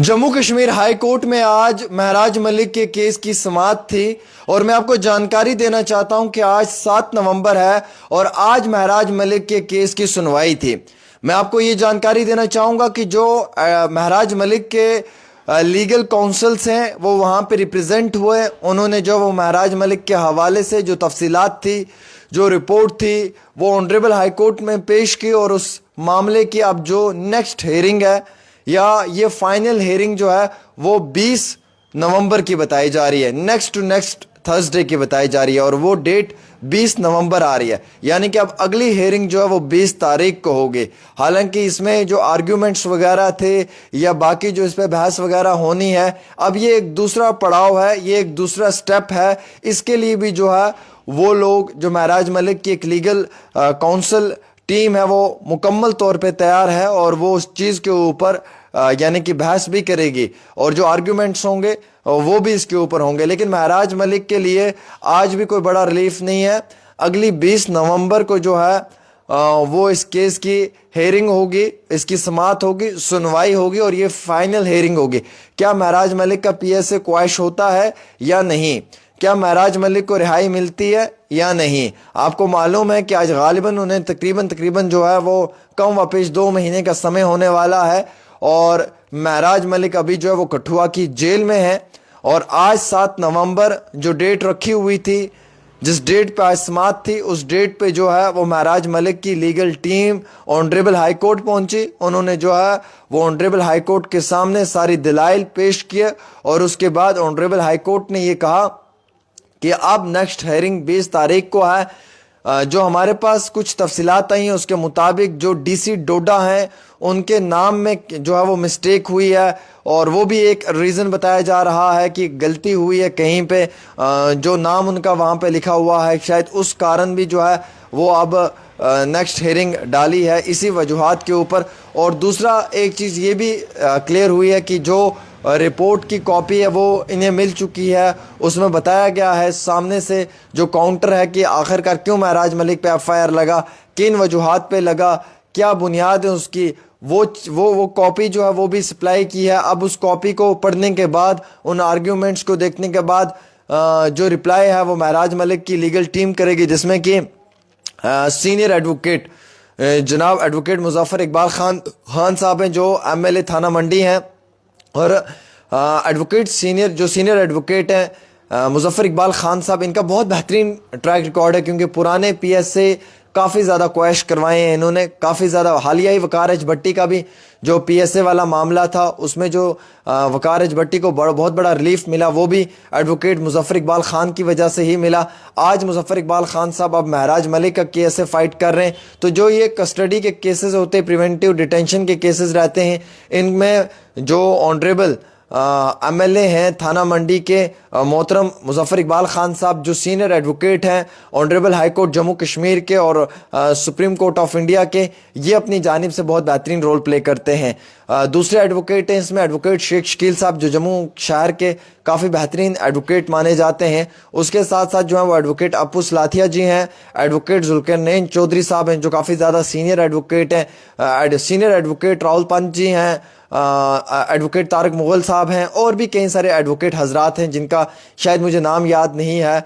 Jammu Kashmir high court में आज महराज मलिक के केस की समाअत थी और मैं आपको जानकारी देना चाहता हूं कि आज 7 नवंबर है और आज महराज मलिक के केस की सुनवाई थी। मैं आपको ये जानकारी देना चाहूंगा कि जो महराज मलिक के लीगल काउंसल्स हैं वो वहाँ पे रिप्रेजेंट हुए। उन्होंने जो वो महराज मलिक के हवाले से जो तफसीलात थी, जो रिपोर्ट थी, वो ऑनरेबल हाई कोर्ट में पेश की और उस मामले की अब जो नेक्स्ट हेयरिंग है या ये फाइनल हेयरिंग जो है वो 20 नवंबर की बताई जा रही है, नेक्स्ट टू नेक्स्ट थर्सडे की बताई जा रही है और वो डेट 20 नवंबर आ रही है। यानी कि अब अगली हेयरिंग जो है वो 20 तारीख को होगी। हालांकि इसमें जो आर्ग्यूमेंट्स वगैरह थे या बाकी जो इस पर बहस वगैरह होनी है, अब ये एक दूसरा पड़ाव है, ये एक दूसरा स्टेप है। इसके लिए भी जो है वो लोग जो महराज मलिक की एक लीगल काउंसिल टीम है वो मुकम्मल तौर पे तैयार है और वो उस चीज़ के ऊपर यानी कि बहस भी करेगी और जो आर्ग्यूमेंट्स होंगे वो भी इसके ऊपर होंगे। लेकिन महराज मलिक के लिए आज भी कोई बड़ा रिलीफ नहीं है। अगली 20 नवंबर को जो है वो इस केस की हेयरिंग होगी, इसकी समाअत होगी, सुनवाई होगी और ये फाइनल हेयरिंग होगी। क्या महराज मलिक का पीएसए क्वैश होता है या नहीं, क्या महराज मलिक को रिहाई मिलती है या नहीं। आपको मालूम है कि आज गालिबन उन्हें तकरीबन जो है वो कम व पेश 2 महीने का समय होने वाला है और महराज मलिक अभी जो है वो कठुआ की जेल में है। और आज 7 नवंबर जो डेट रखी हुई थी, जिस डेट पे आज समाअत थी, उस डेट पे जो है वो महराज मलिक की legal team honourable high court पहुंची। उन्होंने जो है वो ऑनरेबल हाई कोर्ट के सामने सारी दलाइल पेश किए और उसके बाद ऑनरेबल हाई कोर्ट ने ये कहा कि अब नेक्स्ट हेयरिंग 20 तारीख को है। जो हमारे पास कुछ तफसीलात आई हैं उसके मुताबिक जो डीसी डोडा हैं उनके नाम में जो है वो मिस्टेक हुई है और वो भी एक रीज़न बताया जा रहा है कि गलती हुई है कहीं पे, जो नाम उनका वहाँ पे लिखा हुआ है शायद उस कारण भी जो है वो अब नेक्स्ट हेयरिंग डाली है इसी वजूहात के ऊपर। और दूसरा एक चीज़ ये भी क्लियर हुई है कि जो रिपोर्ट की कॉपी है वो इन्हें मिल चुकी है। उसमें बताया गया है सामने से जो काउंटर है कि आखिरकार क्यों महराज मलिक पे एफआईआर लगा, किन वजूहात पे लगा, क्या बुनियाद है उसकी, वो कॉपी जो है वो भी सप्लाई की है। अब उस कॉपी को पढ़ने के बाद, उन आर्ग्यूमेंट्स को देखने के बाद जो रिप्लाई है वो महराज मलिक की लीगल टीम करेगी, जिसमें कि सीनियर एडवोकेट जनाब एडवोकेट मुजफ्फर इकबाल खान साहब हैं जो एमएलए थाना मंडी हैं और एडवोकेट सीनियर एडवोकेट हैं मुजफ्फर इकबाल खान साहब। इनका बहुत बेहतरीन ट्रैक रिकॉर्ड है क्योंकि पुराने पीएसए काफ़ी ज़्यादा क्वैश करवाए हैं इन्होंने, काफ़ी ज़्यादा। हालिया ही वकार एच भट्टी का भी जो पीएसए वाला मामला था उसमें जो वकार एच भट्टी को बहुत बड़ा रिलीफ मिला वो भी एडवोकेट मुजफ्फर इकबाल खान की वजह से ही मिला। आज मुजफ्फर इकबाल खान साहब अब महराज मलिक का केस से फाइट कर रहे हैं। तो जो ये कस्टडी के केसेस होते हैं, प्रिवेंटिव डिटेंशन के केसेस रहते हैं, इनमें जो ऑनरेबल एमएलए हैं थाना मंडी के मोहतरम मुजफ्फर इकबाल खान साहब जो सीनियर एडवोकेट हैं honourable high court Jammu Kashmir के और सुप्रीम कोर्ट ऑफ इंडिया के, ये अपनी जानिब से बहुत बेहतरीन रोल प्ले करते हैं। दूसरे एडवोकेट हैं इसमें एडवोकेट शेख शकील साहब जो जम्मू शहर के काफ़ी बेहतरीन एडवोकेट माने जाते हैं। उसके साथ साथ जो है वो एडवोकेट अपू सलाथिया जी हैं, एडवोकेट जुल्करनैन चौधरी साहब हैं जो काफ़ी ज़्यादा सीनियर एडवोकेट हैं, सीनियर एडवोकेट राहुल पंत जी हैं, एडवोकेट तारक मुगल साहब हैं और भी कई सारे एडवोकेट हजरात हैं जिनका शायद मुझे नाम याद नहीं है।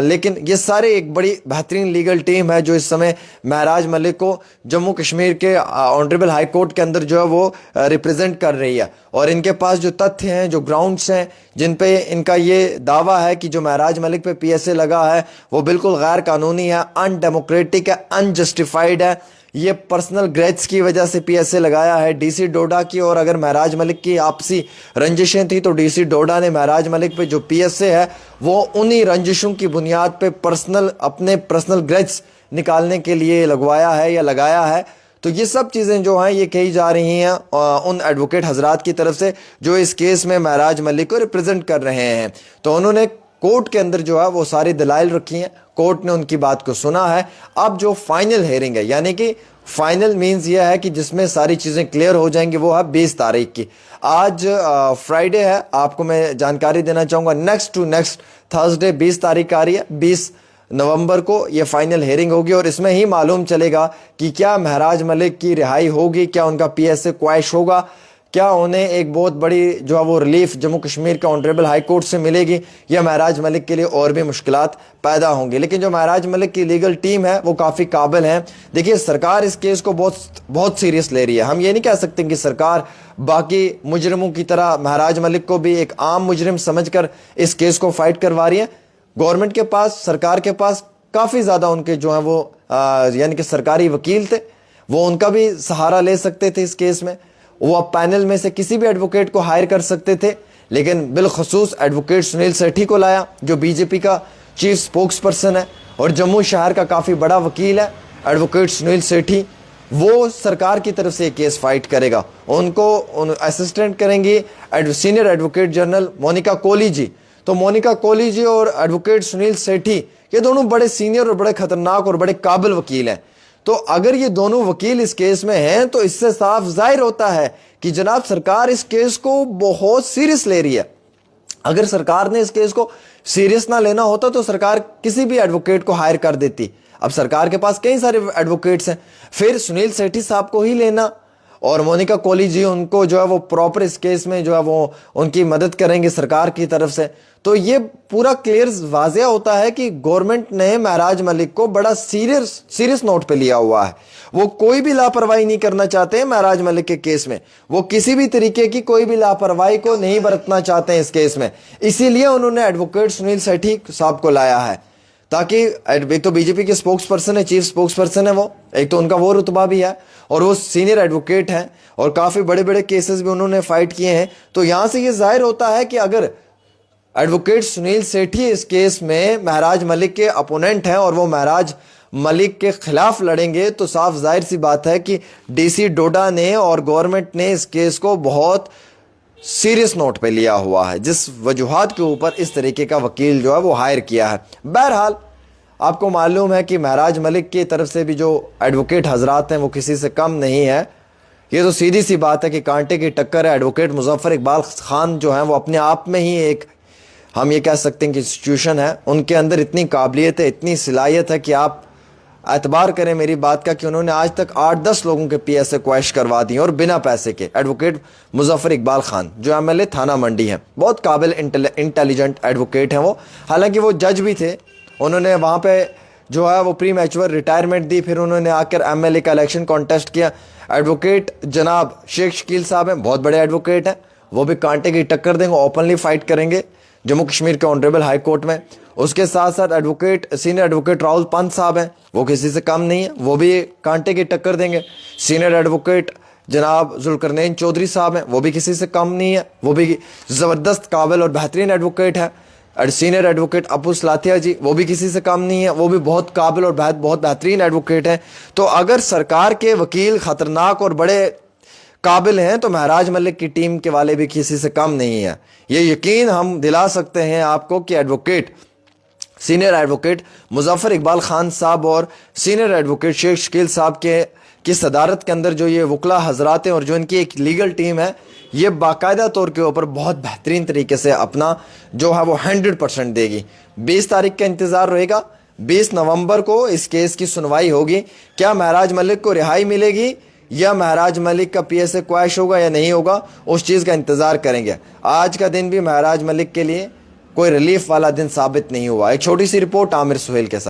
लेकिन ये सारे एक बड़ी बेहतरीन लीगल टीम है जो इस समय महराज मलिक को जम्मू कश्मीर के ऑनरेबल हाई कोर्ट के अंदर जो है वो रिप्रेजेंट कर रही है। और इनके पास जो तथ्य हैं, जो ग्राउंड्स हैं जिन पे इनका ये दावा है कि जो महराज मलिक पे पीएसए लगा है वो बिल्कुल गैर कानूनी है, अनडेमोक्रेटिक है, अनजस्टिफाइड है। ये पर्सनल ग्रेड्स की वजह से पीएसए लगाया है डीसी डोडा की। और अगर महराज मलिक की आपसी रंजिशें थी तो डीसी डोडा ने महराज मलिक पे जो पीएसए है वो उन्हीं रंजिशों की बुनियाद पे अपने पर्सनल ग्रेड्स निकालने के लिए लगवाया है या लगाया है। तो ये सब चीज़ें जो हैं ये कही जा रही हैं उन एडवोकेट हजरात की तरफ से जो इस केस में महराज मलिक को रिप्रेजेंट कर रहे हैं। तो उन्होंने कोर्ट के अंदर जो है वो सारी दलाइल रखी हैं, कोर्ट ने उनकी बात को सुना है। अब जो फाइनल हेयरिंग है, यानी कि फाइनल मीन्स यह है कि जिसमें सारी चीज़ें क्लियर हो जाएंगी, वो है 20 तारीख की। आज फ्राइडे है, आपको मैं जानकारी देना चाहूँगा नेक्स्ट टू नेक्स्ट थर्सडे 20 तारीख आ रही है, 20 नवंबर को ये फाइनल हेयरिंग होगी और इसमें ही मालूम चलेगा कि क्या महराज मलिक की रिहाई होगी, क्या उनका पीएसए क्वैश होगा, क्या उन्हें एक बहुत बड़ी जो है वो रिलीफ जम्मू कश्मीर के ऑनरेबल हाई कोर्ट से मिलेगी, या महराज मलिक के लिए और भी मुश्किलात पैदा होंगी। लेकिन जो महराज मलिक की लीगल टीम है वो काफ़ी काबिल है। देखिए, सरकार इस केस को बहुत सीरियस ले रही है। हम ये नहीं कह सकते कि सरकार बाकी मुजरिमों की तरह महराज मलिक को भी एक आम मुजरिम समझकर इस केस को फाइट करवा रही है। गवर्नमेंट के पास, सरकार के पास काफ़ी ज़्यादा उनके जो है वो यानी कि सरकारी वकील थे, वो उनका भी सहारा ले सकते थे इस केस में। वो अब पैनल में से किसी भी एडवोकेट को हायर कर सकते थे, लेकिन बिलखसूस एडवोकेट सुनील सेठी को लाया, जो बीजेपी का चीफ स्पोक्स पर्सन है और जम्मू शहर का काफ़ी बड़ा वकील है। एडवोकेट सुनील सेठी वो सरकार की तरफ से ये केस फाइट करेगा। उनको असिस्टेंट करेंगी senior advocate general Monika Kohli ji. तो मोनिका कोहली जी और एडवोकेट सुनील सेठी, ये दोनों बड़े सीनियर और बड़े खतरनाक और बड़े काबिल वकील हैं। तो अगर ये दोनों वकील इस केस में हैं तो इससे साफ जाहिर होता है कि जनाब सरकार इस केस को बहुत सीरियस ले रही है। अगर सरकार ने इस केस को सीरियस ना लेना होता तो सरकार किसी भी एडवोकेट को हायर कर देती। अब सरकार के पास कई सारे एडवोकेट्स हैं, फिर सुनील सेठी साहब को ही लेना और मोनिका कोहली जी उनको जो है वो प्रॉपर इस केस में जो है वो उनकी मदद करेंगे सरकार की तरफ से। तो ये पूरा क्लियर वाज़ेह होता है कि गवर्नमेंट ने महराज मलिक को बड़ा सीरियस नोट पे लिया हुआ है। वो कोई भी लापरवाही नहीं करना चाहते हैं महराज मलिक के केस में। वो किसी भी तरीके की कोई भी लापरवाही को नहीं बरतना चाहते हैं इस केस में। इसीलिए उन्होंने एडवोकेट सुनील सेठी साहब को लाया है, ताकि एक तो बीजेपी के स्पोक्स पर्सन है, चीफ स्पोक्स पर्सन है वो, एक तो उनका वो रुतबा भी है और वो सीनियर एडवोकेट हैं और काफ़ी बड़े बड़े केसेस भी उन्होंने फाइट किए हैं। तो यहाँ से ये जाहिर होता है कि अगर एडवोकेट सुनील सेठी इस केस में महराज मलिक के अपोनेंट हैं और वो महराज मलिक के खिलाफ लड़ेंगे, तो साफ जाहिर सी बात है कि डीसी डोडा ने और गवर्नमेंट ने इस केस को बहुत सीरियस नोट पे लिया हुआ है, जिस वजूहात के ऊपर इस तरीके का वकील जो है वो हायर किया है। बहरहाल आपको मालूम है कि महराज मलिक की तरफ से भी जो एडवोकेट हजरात हैं वो किसी से कम नहीं है। ये तो सीधी सी बात है कि कांटे की टक्कर है। एडवोकेट मुजफ्फर इकबाल खान जो हैं वो अपने आप में ही एक, हम ये कह सकते हैं कि इंस्टीट्यूशन है। उनके अंदर इतनी काबिलियत है, इतनी सलाहियत है कि आप एतबार करें मेरी बात का कि उन्होंने आज तक 8-10 लोगों के PSA क्वैश करवा दिए और बिना पैसे के। एडवोकेट मुजफ्फर इकबाल खान जो MLA थाना मंडी हैं, बहुत काबिल इंटेलिजेंट एडवोकेट हैं वो। हालांकि वो जज भी थे, उन्होंने वहाँ पे जो है वो प्री मैच्योर रिटायरमेंट दी, फिर उन्होंने आकर MLA का इलेक्शन कॉन्टेस्ट किया। एडवोकेट जनाब शेख शकील साहब हैं, बहुत बड़े एडवोकेट हैं, वो भी कांटे की टक्कर देंगे, ओपनली फाइट करेंगे जम्मू कश्मीर के ऑनरेबल हाई कोर्ट में। उसके साथ साथ advocate senior advocate Rahul Pant साहब हैं, वो किसी से कम नहीं है, वो भी कांटे की टक्कर देंगे। सीनियर एडवोकेट जनाब जुल्करनैन चौधरी साहब हैं, वो भी किसी से कम नहीं है, वो भी ज़बरदस्त काबिल और बेहतरीन एडवोकेट है। और सीनियर एडवोकेट अबू सलातिया जी, वो भी किसी से कम नहीं है, वो भी बहुत काबिल और बहुत बेहतरीन एडवोकेट हैं। तो अगर सरकार के वकील ख़तरनाक और बड़े काबिल हैं तो महराज मलिक की टीम के वाले भी किसी से कम नहीं है। ये यकीन हम दिला सकते हैं आपको कि सीनियर एडवोकेट मुजफ्फर इकबाल खान साहब और सीनियर एडवोकेट शेख शकील साहब की सदारत के अंदर जो ये वकला हजरात हैं और जो इनकी एक लीगल टीम है, ये बाकायदा तौर के ऊपर बहुत बेहतरीन तरीके से अपना जो है वो 100% देगी। 20 तारीख का इंतज़ार रहेगा। 20 नवंबर को इस केस की सुनवाई होगी। क्या महराज मलिक को रिहाई मिलेगी या महराज मलिक का PSA क्वैश होगा या नहीं होगा, उस चीज़ का इंतज़ार करेंगे। आज का दिन भी महराज मलिक के लिए कोई रिलीफ वाला दिन साबित नहीं हुआ। एक छोटी सी रिपोर्ट आमिर सुहेल के साथ।